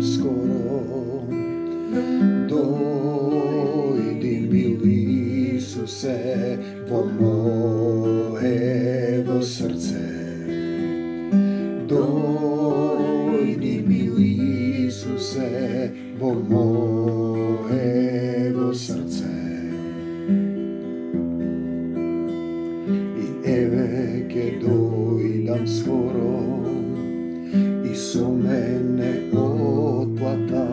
скоро. Дојди, мили Исусе, во моево срце. Дојди, мили Исусе, во моево срце. И еве ке дојдам скоро, и со мене отплата.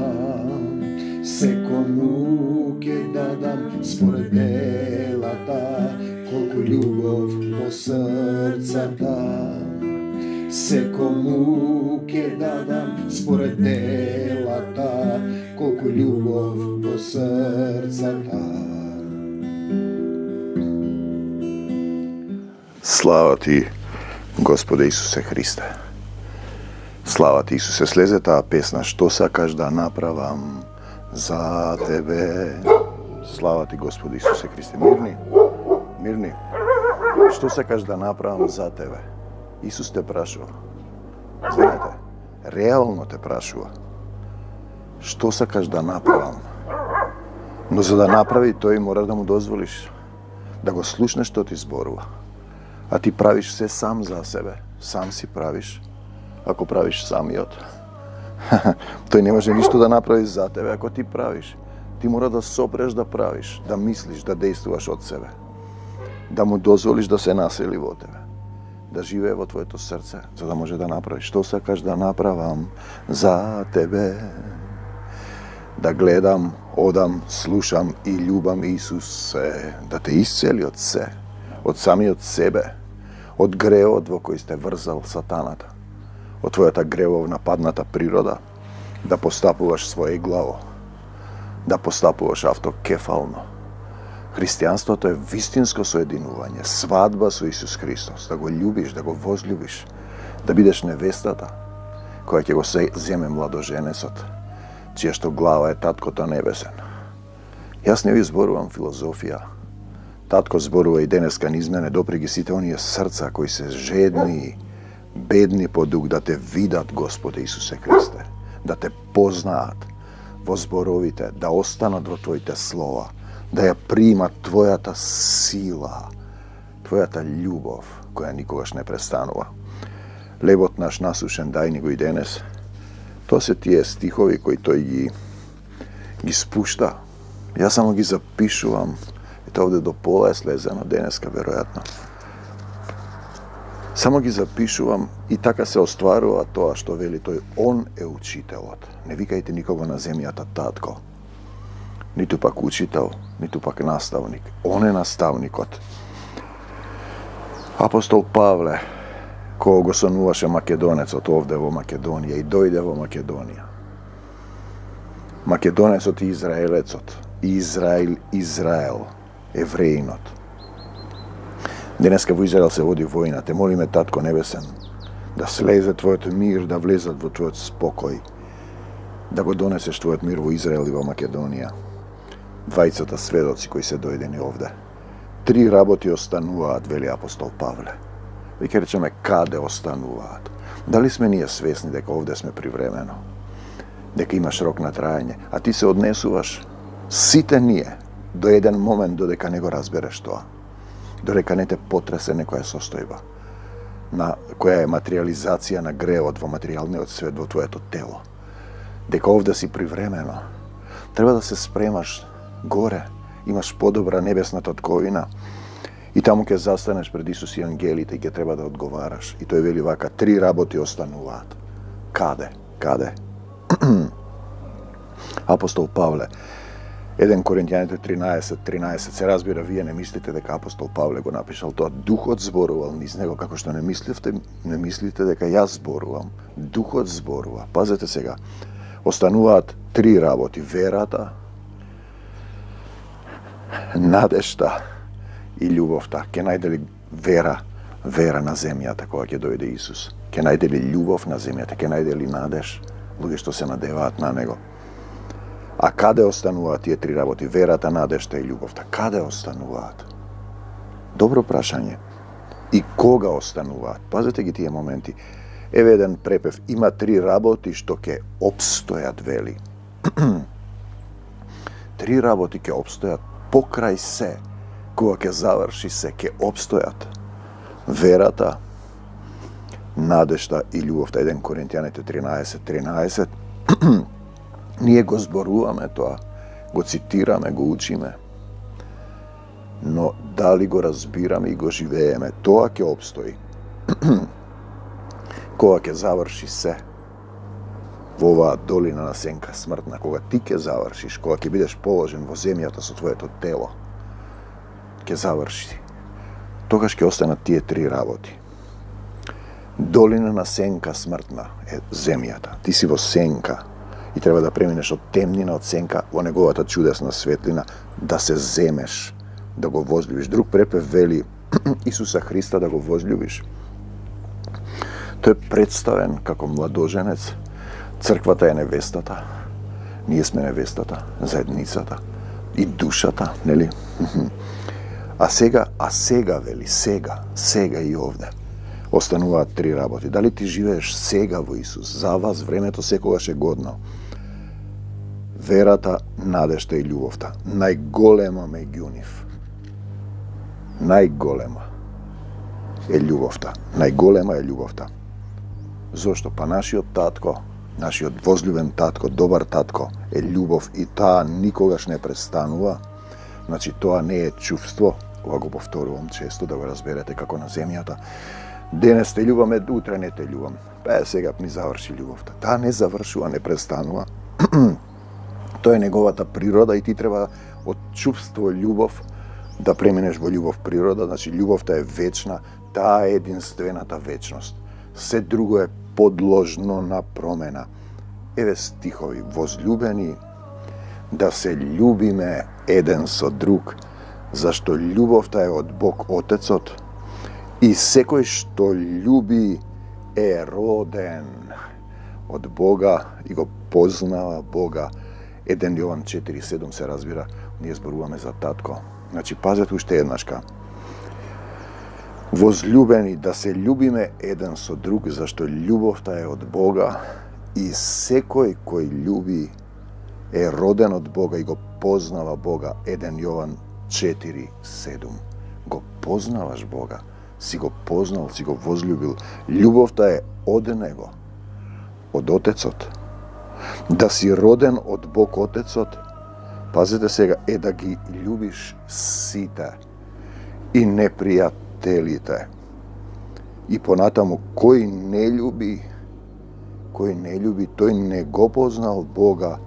Секому ке дадам според делата, колку љубов во срцата. Секому ке дадам според делата, колку љубов во срцата. Слава ти, Господе Исусе Христе. Слава ти, Исусе. Слезе таа песна, што сакаш да направам за тебе. Слава ти, Господи Исусе Христе. Мирни. Што сакаш да направам за тебе? Исус те прашува. Знаете, реално те прашува. Што сакаш да направам? Но за да направи тој, мора да му дозволиш да го слушнеш што ти зборува. А ти правиш се сам за себе. Сам си правиш. Ако правиш самиот, тој не може ништо да направи за тебе ако ти правиш. Ти мора да сопреш да правиш, да мислиш, да действуваш од себе. Да му дозволиш да се насели во тебе. Да живее во твоето срце, за да може да направиш. Што сакаш да направам за тебе? Да гледам, одам, слушам и љубам Исусе, да те исцели од се, од самиот себе, од греот во кој сте врзал сатаната, од твојата гревовна падната природа, да постапуваш своеглаво, да постапуваш автокефално. Христијанството е вистинско соединување, свадба со Исус Христос, да го љубиш, да го возљубиш, да бидеш невестата, која ќе го земе младоженецот, чија што глава е Таткото Небесен. Јас не ви зборувам филозофија. Татко зборува и денеска низ мене, допреги сите оние срца кои се жедни, бедни по дух, да те видат, Господе Исусе Христе, да те познаат во зборовите, да останат во твоите слова, да ја примат твојата сила, твојата љубов, која никогаш не престанува. Лебот наш насушен дај ни го и денес. Тоа се тие стихови кои тој ги спушта. Јас само ги запишувам. Ето овде до пола е слезено денеска, веројатно. Само ги запишувам и така се остварува тоа што вели тој. Он е учителот. Не викајте никого на земјата татко. Ниту пак учител, ниту пак наставник. Он е наставникот. Апостол Павле, кој го сонуваше македонецот овде во Македонија и дојде во Македонија. Македонецот и израелецот. Израел, евреинот. Денеска во Израел се води војна. Те молиме, Татко Небесен, да слезе твојот мир, да влезат во твојот спокој, да го донесеш твојот мир во Израел и во Македонија. Двајцата сведоци кои се дојдени овде. 3 работи остануваат, вели апостол Павле. Ви ќе речеме, каде остануваат? Дали сме ние свесни дека овде сме привремено? Дека имаш рок на трајање, а ти се однесуваш, сите ние, до еден момент додека не го разбереш тоа. Додека не те потресе некоја состојба, на која е материализација на греот во материјалниот свет во твоето тело. Дека овде си привремено. Треба да се спремаш горе, имаш подобра небесна татковина и таму ќе застанеш пред Исус и ангелите и ќе треба да одговараш. И тој вели вака, 3 работи остануваат. Каде? Апостол Павле, 1 Коринтијаните 13, се разбира, вие не мислите дека апостол Павле го напишал тоа. Духот зборувал низ него, како што не мислите дека јас зборувам. Духот зборува. Пазете сега, остануваат 3 работи. Верата, надежта и љубовта. Ке најде ли вера на земјата кога ќе дојде Исус? Ке најде ли љубов на земјата? Ке најде ли надеж? Луѓе што се надеваат на него. А каде остануваат тие 3 работи? Верата, надежта и љубовта. Каде остануваат? Добро прашање. И кога остануваат? Пазете ги тие моменти. Еве еден препев, има 3 работи што ќе опстојат, вели. 3 работи ќе опстојат покрај се, кога ќе заврши се, ќе опстојат. Верата, надежта и љубовта. 1 Коринтијаните 13:13. Ние го зборуваме тоа, го цитираме, го учиме, но дали го разбираме и го живееме, тоа ќе опстои. Кога ќе заврши се, во оваа долина на сенка смртна, кога ти ќе завршиш, кога ќе бидеш положен во земјата со твоето тело, ќе заврши. Тогаш ќе останат тие 3 работи. Долина на сенка смртна е земјата. Ти си во сенка и треба да преминеш од темнина, од сенка, во неговата чудесна светлина, да се земеш, да го возљубиш. Друг препев вели Исуса Христа да го возљубиш. Тој е представен како младоженец. Црквата е невестата. Ние сме невестата, заедницата и душата, нели? А сега вели, сега и овде остануваат 3 работи. Дали ти живееш сега во Исус? За вас времето секогаш е годно. Верата, надежта и љубовта. Најголема меѓу нив. Најголема е љубовта. Најголема е љубовта. Зошто? Па нашиот татко, нашиот возљубен татко, добар татко е љубов и таа никогаш не престанува. Значи тоа не е чувство, ова го повторувам често да го разберете како на земјата. Денес те љубам, утре не те љубам. Па сега ми заврши љубовта. Таа не завршува, не престанува. Тоа е неговата природа и ти треба од чувство љубов да преминеш во љубов природа. Значи љубовта е вечна, таа е единствената вечност. Се друго е подложно на промена. Еве стихови, возљубени, да се љубиме еден со друг, зашто љубовта е од Бог Отецот и секој што љуби е роден од Бога и го познава Бога. 1 Јован 4:7 се разбира, ние зборуваме за татко. Значи, пазете уште еднашка. Возљубени, да се љубиме еден со друг, зашто љубовта е од Бога и секој кој љуби е роден од Бога и го познава Бога. 1 Јован 4:7. Го познаваш Бога, си го познал, си го возљубил. Љубовта е од Него, од Отецот. Да си роден од Бог Отецот, пазете сега, е да ги љубиш сите и непријателите. И понатаму, кој не љуби, тој не го познал Бога,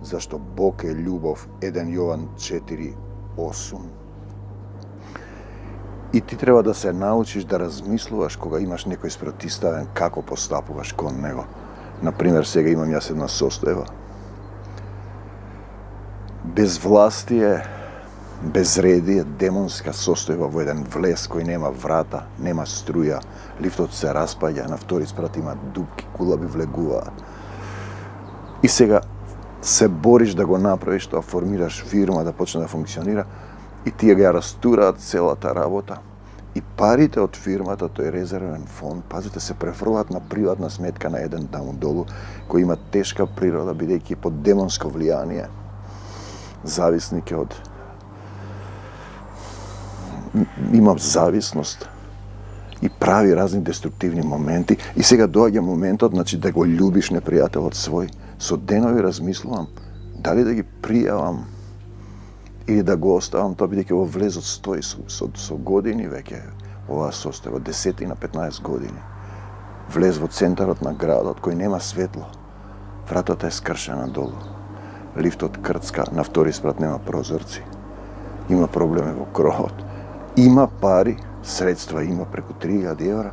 зашто Бог е љубов. 1 Јован 4:8. И ти треба да се научиш да размислуваш кога имаш некој спротивставен, како постапуваш кон него. Например, сега имам јас една состојба. Безвластие, безредие, демонска состојба во еден влез кој нема врата, нема струја, лифтот се распаѓа, на втори спрат има дупки, кулаби влегуваат. И сега се бориш да го направиш тоа, формираш фирма да почне да функционира и тие ја растураат целата работа. И парите од фирмата, тој резервен фонд, пазите, се префрлаат на приватна сметка на еден таму долу, кој има тешка природа, бидејќи под демонско влијание, зависник е од... има зависност и прави разни деструктивни моменти. И сега доаѓа моментот, значи, да го љубиш непријателот свој. Со денови размислувам, дали да ги пријавам или да го оставам, тоа бидејќи во влезот стои со години веќе оваа состојба, 10 на 15 години. Влез во центарот на градот, кој нема светло. Вратата е скршена долу. Лифтот крцка, на втори спрат нема прозорци. Има проблеми во кровот. Има пари, средства има преку 3000 евра,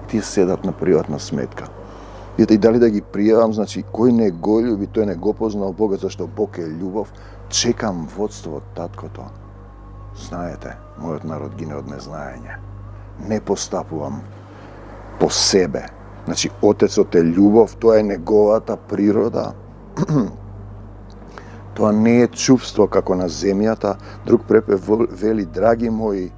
тие седат на приватна сметка. И дали да ги пријавам, значи, кој не го љуби, тој не го познал Бога, зашто Бог е љубов. Чекам водство од таткото. Знаете, мојот народ гине од незнаење. Не постапувам по себе. Значи, Отецот е љубов, тоа е неговата природа. Тоа не е чувство како на земјата. Друг препев вели, драги мои,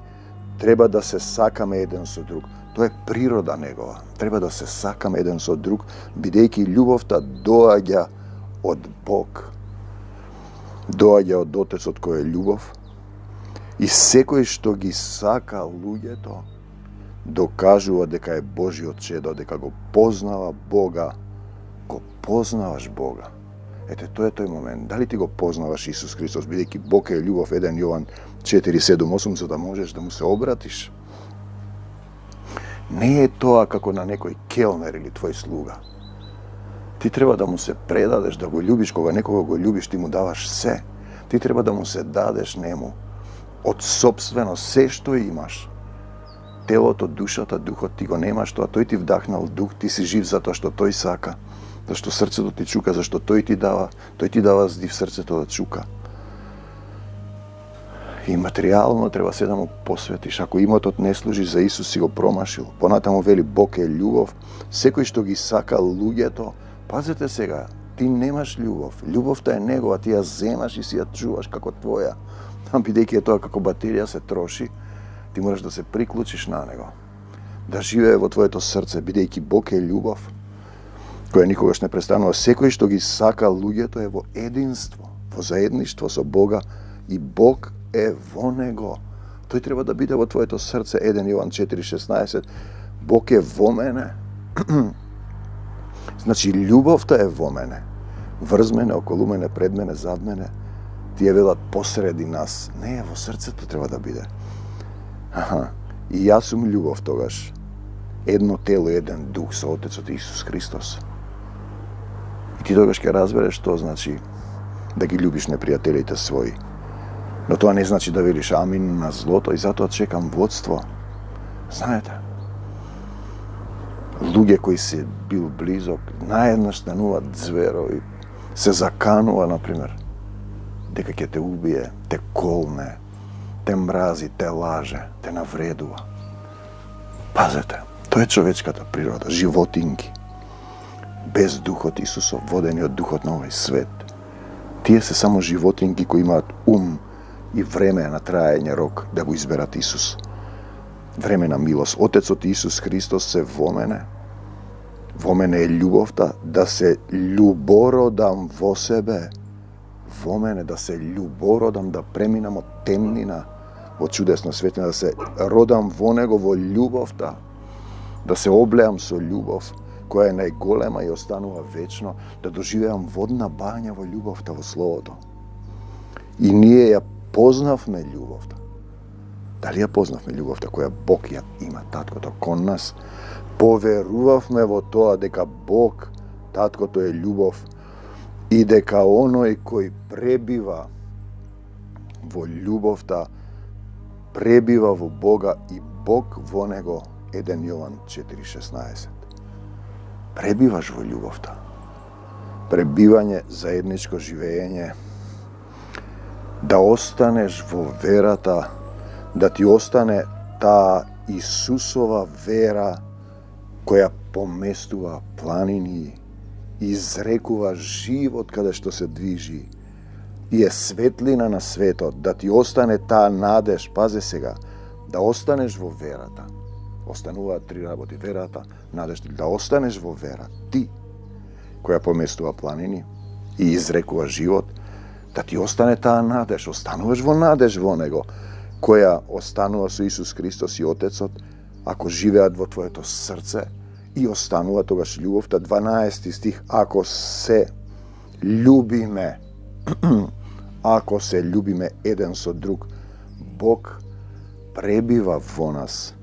треба да се сакаме еден со друг. Тоа е природа негова. Треба да се сакаме еден со друг, бидејќи љубовта доаѓа од Бог. Доаѓа од Отецот кој е љубов. И секој што ги сака луѓето, докажува дека е Божиот чедо, дека го познава Бога, го познаваш Бога. Ете, тоа е тој момент. Дали ти го познаваш Исус Христос, бидејќи Бог е љубов, 1 Јован 4:7-8, за да можеш да му се обратиш? Не е тоа како на некој келнер или твој слуга. Ти треба да му се предадеш, да го љубиш. Кога некога го љубиш, ти му даваш се. Ти треба да му се дадеш нему од сопствено се што имаш. Телото, душата, духот ти го немаш тоа. Тој ти вдахнал дух, ти си жив затоа што тој сака. Зашто срцето ти чука, зашто тој ти дава здив срцето да чука. И материјално треба се да му посветиш. Ако имотот не служи за Исус, си го промашил. Понатаму вели Бог е љубов. Секој што ги сака луѓето, пазете сега, ти немаш љубов. Љубовта е негова, ти ја земаш и си ја чуваш како твоја. Бидејќи е тоа како батерија се троши, ти мораш да се приклучиш на него. Да живее во твоето срце, бидејќи Бог е љубов, која никогаш не престанува. Секој што ги сака луѓето е во единство, во заедништво со Бога и Бог е во него. Тој треба да биде во твоето срце. 1 Јован 4:16. Бог е во мене. Значи, љубовта е во мене. Врз мене, околу мене, пред мене, зад мене. Тие велат посреди нас. Не, во срцето треба да биде. И јас сум љубов тогаш. Едно тело, еден дух со Отецот Исус Христос. И ти тогаш ќе разбереш што значи да ги љубиш непријателите своји. Но тоа не значи да велиш амин на злото и затоа чекам водство. Знаете, луѓе кои се бил близок, наеднаш стануваат зверови, се заканува, например, дека ќе те убие, те колне, те мрази, те лаже, те навредува. Пазете, тоа е човечката природа, животинки, без духот Исусов, водени од духот на овој свет. Тие се само животинки кои имаат ум и време на траење рок да го изберат Исус. Време на милост. Отецот Исус Христос се во мене. Во мене е љубовта, да се љубородам во себе. Во мене да се љубородам, да преминам од темнина во чудесна светлина, да се родам во него во љубовта, да се облеам со љубов, која е најголема и останува вечно, да доживеам водна бања во љубовта, во Словото. И ние ја познавме љубовта. Дали ја познавме љубовта која Бог ја има, Таткото, кон нас? Поверувавме во тоа дека Бог, Таткото е љубов и дека оној кој пребива во љубовта, пребива во Бога и Бог во него. 1 Јован 4:16. Пребиваш во љубовта. Пребивање, заедничко живење, да останеш во верата, да ти остане таа Исусова вера која поместува планини, изрекува живот каде што се движи и е светлина на светот, да ти остане таа надеж, пазе сега, да останеш во верата. Остануваат 3 работи: верата, надежда, да останеш во вера, ти, која поместува планини и изрекува живот, да ти остане таа надеж, остануваш во надеж во него, која останува со Исус Христос и Отецот, ако живеат во твоето срце и останува тогаш љубовта. 12 стих: ако се љубиме, ако се љубиме еден со друг, Бог пребива во нас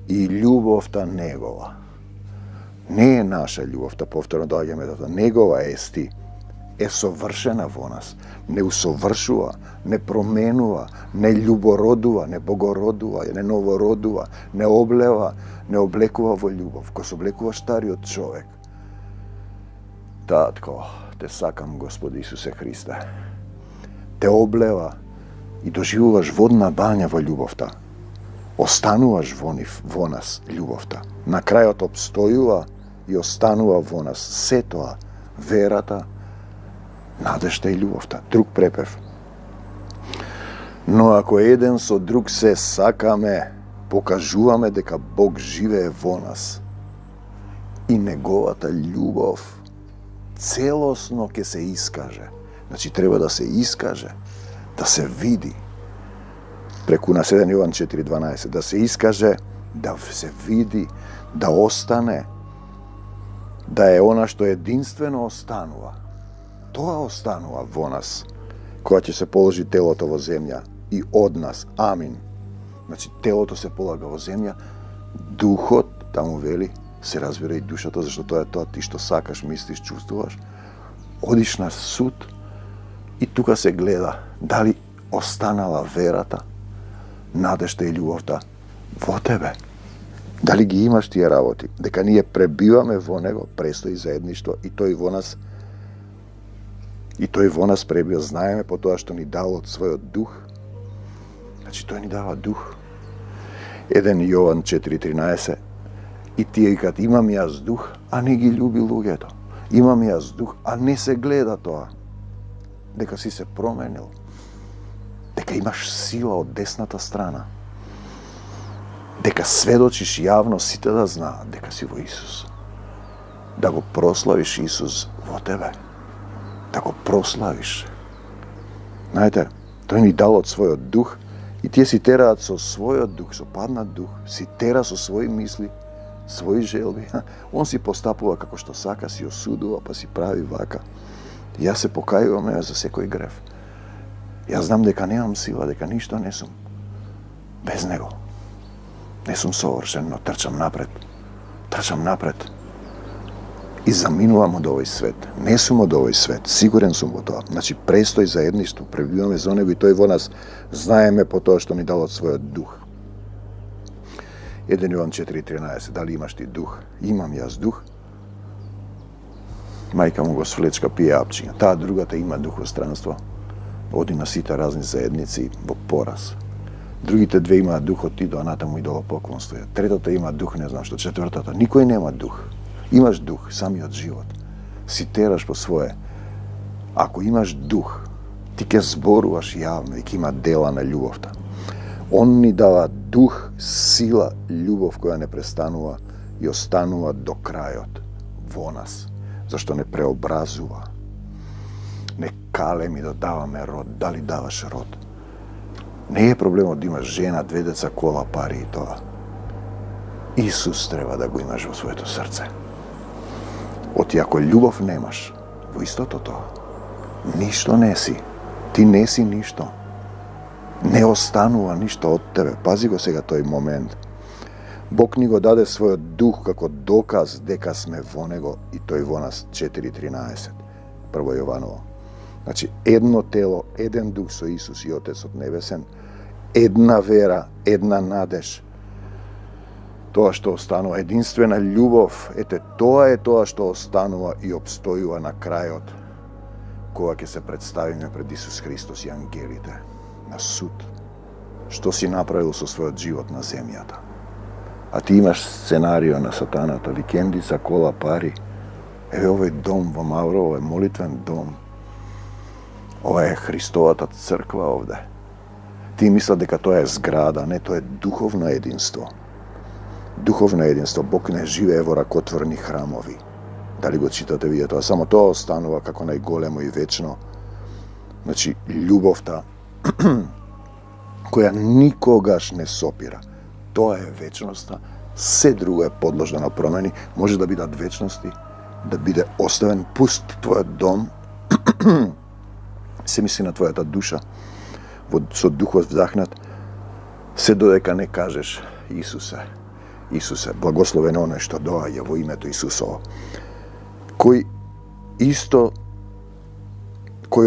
и љубовта негова. Не е наша љубовта, повторно доаѓаме до тоа, негова ести, е совршена во нас. Не усовршува, не променува, не љубородува, не богородува, не новородува, не облева, не облекува во љубов. Кој се облекува стариот човек. Татко, те сакам, Господи Исусе Христе. Те облева и доживуваш водна бања во љубовта. Остануваш во нас љубовта. На крајот обстојува и останува во нас се тоа: верата, надежта и љубовта. Друг препев: но ако еден со друг се сакаме, покажуваме дека Бог живее во нас и неговата љубов целосно ќе се искаже. Значи треба да се искаже, да се види. Преку на 7 Јован 4:12, да се искаже, да се види, да остане, да е она што единствено останува. Тоа останува во нас, кога ќе се положи телото во земја и од нас. Амин. Значи, телото се полага во земја, духот, таму вели, се разбира и душата, зашто тоа е тоа ти што сакаш, мислиш, чувствуваш. Одиш на суд и тука се гледа дали останала верата, надежта и љубовта во тебе. Дали ги имаш тие работи, дека ние пребиваме во него, престои заедништво и тој во нас пребива, знаеме по тоа што ни дал од својот дух. Значи тој ни дава дух. 1 Јован 4:13, и тие викат, имам јас дух, а не ги љуби луѓето. Имам јас дух, а не се гледа тоа. Дека си се променил. Дека имаш сила од десната страна. Дека сведочиш јавно, сите да знаат дека си во Исус. Да го прославиш Исус во тебе. Да го прославиш. Знаете, тој ни дал од својот дух и тие си тераат со својот дух, со паднат дух, си тера со своји мисли, своји желби. Он си постапува како што сака, си осудува, па си прави вака. Јас се покајувам за секој грев. Јас знам дека немам сила, дека ништо не сум. Без него. Не сум совршен, но трчам напред. Трчам напред. И заминувам од овој свет. Не сум од овој свет, сигурен сум во тоа. Значи, престои заедништво, пребиваме за него и тој во нас, знаеме по тоа што ни дал од својот дух. 1 Јован 4:13, дали имаш ти дух? Имам јас дух. Мајка му го свлечка, пие апчиња. Таа другата има дух во странство. Оди на сите разни заедници во пораз. Другите две имаат дух од идола, натаму идолопоклонство. Третата има дух, не знам што. Четвртата, никој нема дух. Имаш дух, самиот живот. Си тераш по своje. Ако имаш дух, ти ќе зборуваш јавно и ќе има дела на љубовта. Он ни дава дух, сила, љубов која не престанува и останува до крајот во нас. Зашто не преобразува. Не калеми да даваме род, дали даваш род. Не е проблемот да имаш жена, 2 деца, кола, пари и тоа. Исус треба да го имаш во своето срце. Оти ако љубов немаш, во истото тоа, ништо не си. Ти не си ништо. Не останува ништо од тебе. Пази го сега тој момент. Бог ни го даде својот дух како доказ дека сме во него и тој во нас. 4:13. Прво Јованово. Значи, едно тело, еден дух со Исус и Отецот Небесен, една вера, една надеж. Тоа што останува, единствена љубов, ете, тоа е тоа што останува и обстојува на крајот, кога ќе се представиме пред Исус Христос и ангелите, на суд. Што си направил со својот живот на земјата? А ти имаш сценарио на сатаната, викендица, кола, пари. Еве овој дом во Маврово е молитвен дом. Ова е Христовата црква овде. Ти мисла дека тоа е зграда, не, тоа е духовно единство. Духовно единство. Бог не живее во ракотворни храмови. Дали го читате вие тоа? Само тоа останува како најголемо и вечно. Значи, љубовта која никогаш не сопира. Тоа е вечноста. Се друго е подложено на промени. Може да бидат вечности, да биде оставен пуст твојот дом, се мисли на твојата душа, со духот вдахнат, се додека не кажеш Исусе, Исусе, благословен оној што доаѓа во името Исусово. Кој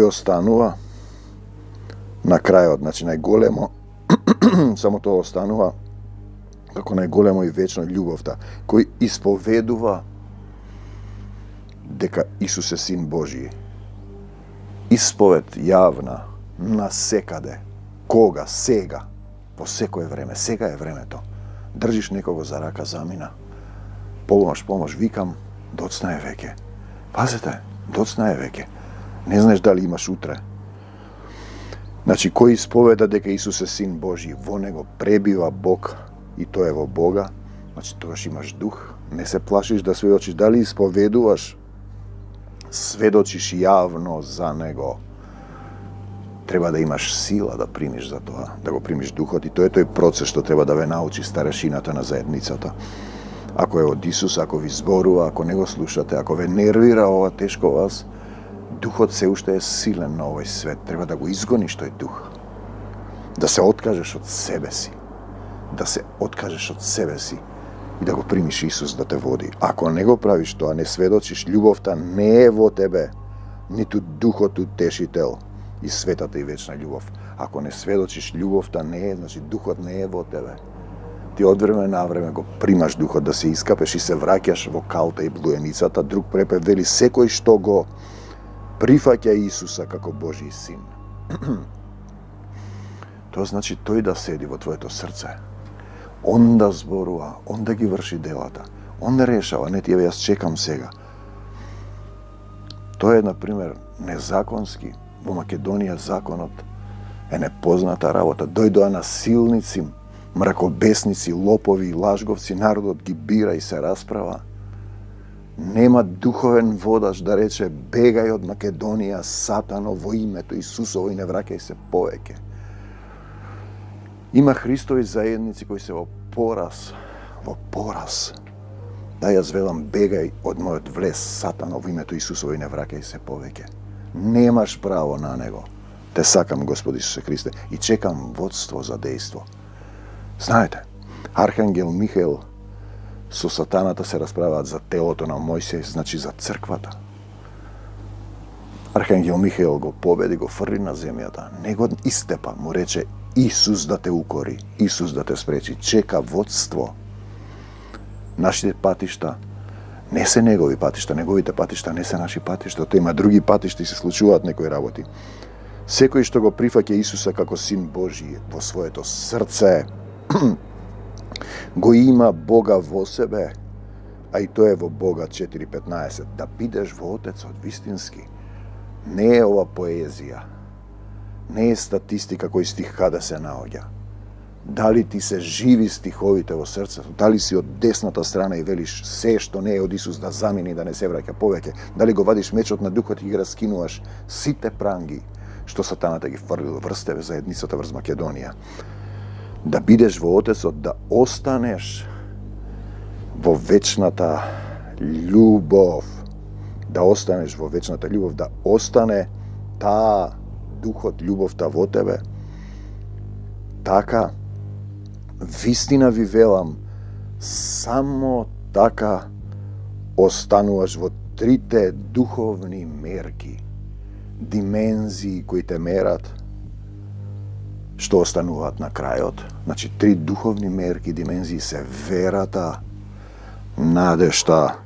останува на крајот, значи најголемо, само тоа останува како најголемо и вечно љубовта, кој исповедува дека Исус е Син Божи. Исповед јавна, насекаде, кога, сега, по секое време, сега е времето. Држиш некого за рака, замина. Помош, викам, доцна е веќе. Пазете, доцна е веќе. Не знаеш дали имаш утре. Значи, кој исповеда дека Исус е Син Божи, во него пребива Бог и тоа е во Бога, значи тогаш имаш дух, не се плашиш да сведочиш, дали исповедуваш, сведочиш јавно за него. Треба да имаш сила да примиш за тоа, да го примиш духот, и тоа е тој процес што треба да ве научи старешината на заедницата. Ако е од Исус, ако ви зборува, ако не го слушате, ако ве нервира ова тешко вас, духот се уште е силен на овој свет. Треба да го изгониш тој дух. Да се откажеш од себе си. Да се откажеш од себе си и да го примиш Исус да те води. Ако не го правиш тоа, не сведочиш, љубовта не е во тебе, ниту духот утешител и светата и вечна љубов. Ако не сведочиш, љубовта не е, значи духот не е во тебе. Ти од време на време го примаш духот да се искапеш и се враќаш во калта и блуеницата. Друг препев вели, секој што го прифаќа Исуса како Божи син. Тоа значи тој да седи во твоето срце. Он да зборува, он да ги врши делата. Он да решава, не ти јас чекам сега. Тоа е, например, незаконски. Во Македонија законот е непозната работа. Дојдоа насилници, мракобесници, лопови и лажговци, народот ги бира и се расправа. Нема духовен водаш да рече бегај од Македонија, Сатано, во името Исусово и не враќај се повеќе. Има Христови заедници кои се во пораз. Да, јас велам, бегај од мојот влез, Сатано, во името Исусово и не враќај се повеќе. Немаш право на него. Те сакам, Господи Исусе Христе, и чекам водство за дејство. Знаете, Архангел Михаил со сатаната се расправаат за телото на Мојсеј, значи за црквата. Архангел Михаил го победи, го фрли на земјата, не го истепа, му рече Исус да те укори, Исус да те спречи, чека водство. Нашите патишта не се негови патишта, неговите патишта не се наши патишта, тоа има други патишта и се случуваат некои работи. Секој што го прифаќа Исуса како Син Божи во своето срце, го има Бога во себе, а и тоа е во Бога 4.15. Да бидеш во Отецот, вистински. Не е ова поезија. Не е статистика кој стих каде се наоѓа. Дали ти се живи стиховите во срцето, дали си од десната страна и велиш се што не е од Исус да замини, да не се враќа повеќе, дали го вадиш мечот на духот и ги раскинуваш сите пранги што сатаната ги фрлил врз тебе, заедницата врз Македонија. Да бидеш во Отецот, да останеш во вечната љубов, да останеш во вечната љубов, да остане таа духот, љубовта во тебе. Така, вистина ви велам, само така остануваш во трите духовни мерки, димензии кои те мерат, што остануваат на крајот. Значи, три духовни мерки, димензии се верата, надежта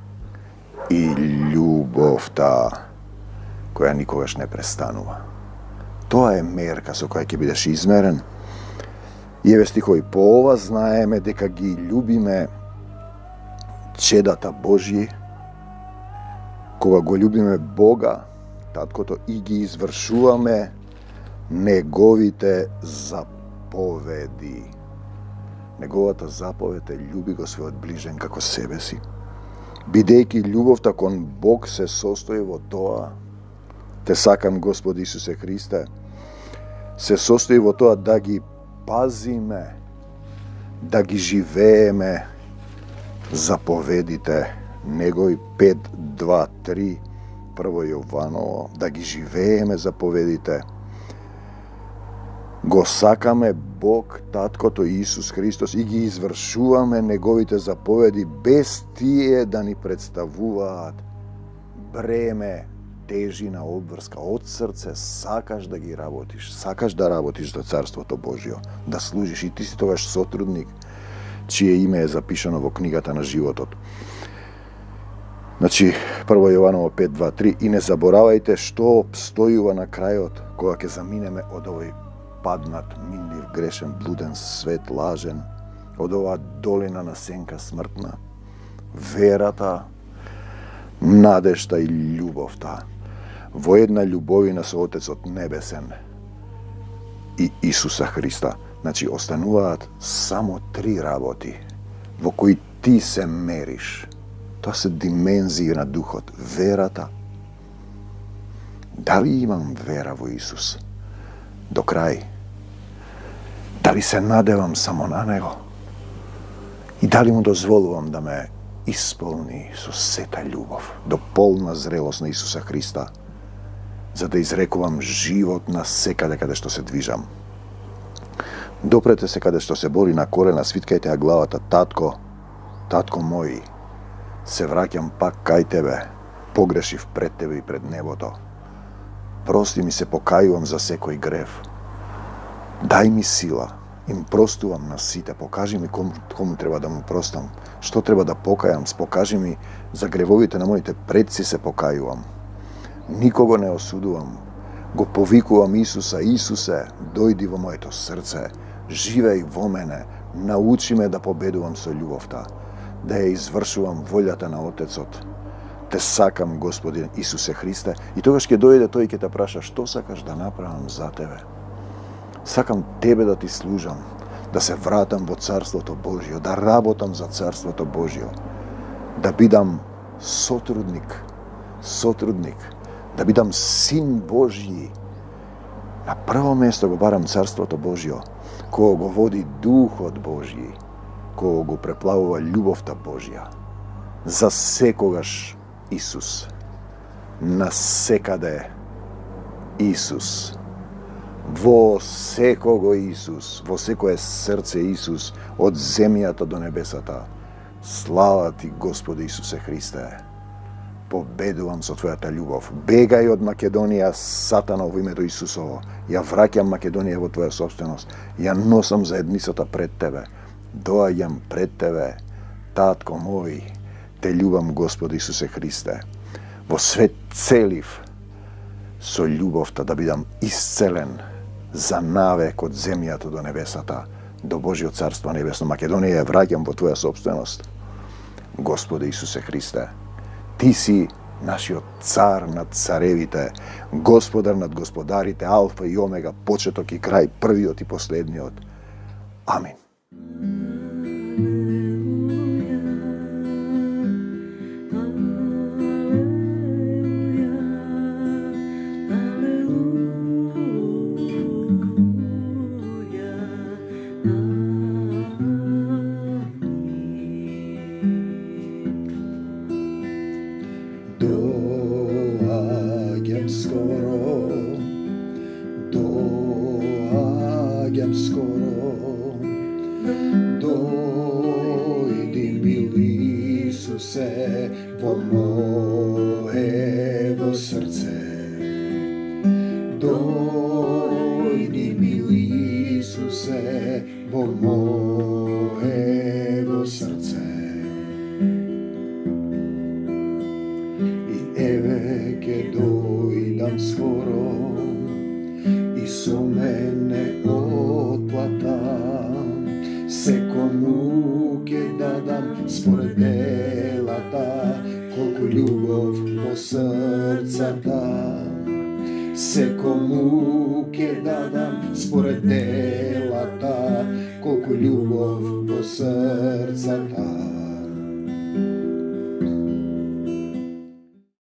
и љубовта, која никогаш не престанува. Тоа е мерка со која ќе бидеш измерен. И еве стихови, по ова знаеме дека ги љубиме чедата Божји, кога го љубиме Бога, Таткото, и ги извршуваме неговите заповеди. Неговата заповед е љуби го својот ближен како себе си. Бидејќи љубовта кон Бог се состои во тоа, те сакам, Господи Исусе Христе, се состои во тоа да ги пазиме, да ги живееме заповедите Негови 5.2.3, Прво Јованово, да ги живееме заповедите. Го сакаме Бог, Таткото Исус Христос и ги извршуваме Неговите заповеди без тие да ни представуваат бреме, тежина, обврска. Од срце сакаш да ги работиш, сакаш да работиш за Царството Божјо, да служиш, и ти си тогаш сотрудник, чие име е запишано во книгата на животот. Значи, Прво Јованово 5.2.3, и не заборавајте што обстојува на крајот, кога ќе заминеме од овој паднат, минлив, грешен, блуден свет, лажен, од оваа долина на сенка смртна. Верата, надежта и љубовта во една љубовина со Отецот Небесен и Исуса Христа. Значи, остануваат само 3 работи во кои ти се мериш. Тоа се димензии на духот. Верата. Дали имам вера во Исус? До крај. Дали се надевам само на Него? И дали му дозволувам да ме исполни со сета љубов, до полна зрелост на Исуса Христа, за да изрекувам живот на секаде каде што се движам. Допрете се каде што се бори на колена, свиткајте ја главата: татко, татко мој, се враќам пак кај тебе, погрешив пред тебе и пред небото. Прости ми, се покајувам за секој грев. Дај ми сила, им простувам на сите, покажи ми кому треба да му простам, што треба да покајам, покажи ми за гревовите на моите предци, се покајувам. Никого не осудувам, го повикувам Исуса: Исусе, дојди во моето срце, живеј во мене, научи ме да победувам со љубовта, да ја извршувам волјата на Отецот. Те сакам, Господин Исусе Христе, и тогаш ќе дојде тој и ќе те праша: што сакаш да направам за тебе? Сакам тебе да ти служам, да се вратам во Царството Божјо, да работам за Царството Божјо, да бидам сотрудник, да бидам син Божји. На прво место го барам Царството Божјо, кога го води Духот Божји, кога го преплавува љубовта Божја. За секогаш Исус, на секаде Исус, во секого Исус, во секое срце Исус, од земјата до небесата. Слава ти, Господи Исусе Христе. Победувам со Твојата љубов. Бегај од Македонија, Сатана, во името Исусово. Ја враќам Македонија во Твоја собственост. Ја носам заедницата пред Тебе. Доаѓам пред Тебе, татко мој. Те љубам, Господи Исусе Христе. Во свет целив со љубовта да бидам исцелен за навек од земјата до небесата, до Божјо Царство Небесно. Македонија ја враќам во Твоја собственост. Господи Исусе Христе, Ти си нашиот цар над царевите, господар над господарите, алфа и омега, почеток и крај, првиот и последниот. Амин. Доаѓам скоро, дојди, мили Исусе, во моето срце. Дојди, мили Исусе, во моето срце. И еве ке дојдам скоро, и со мене отплата, секому ке дадам според делата, колку љубов во срцата. Секому ке дадам според делата, колку љубов во срцата.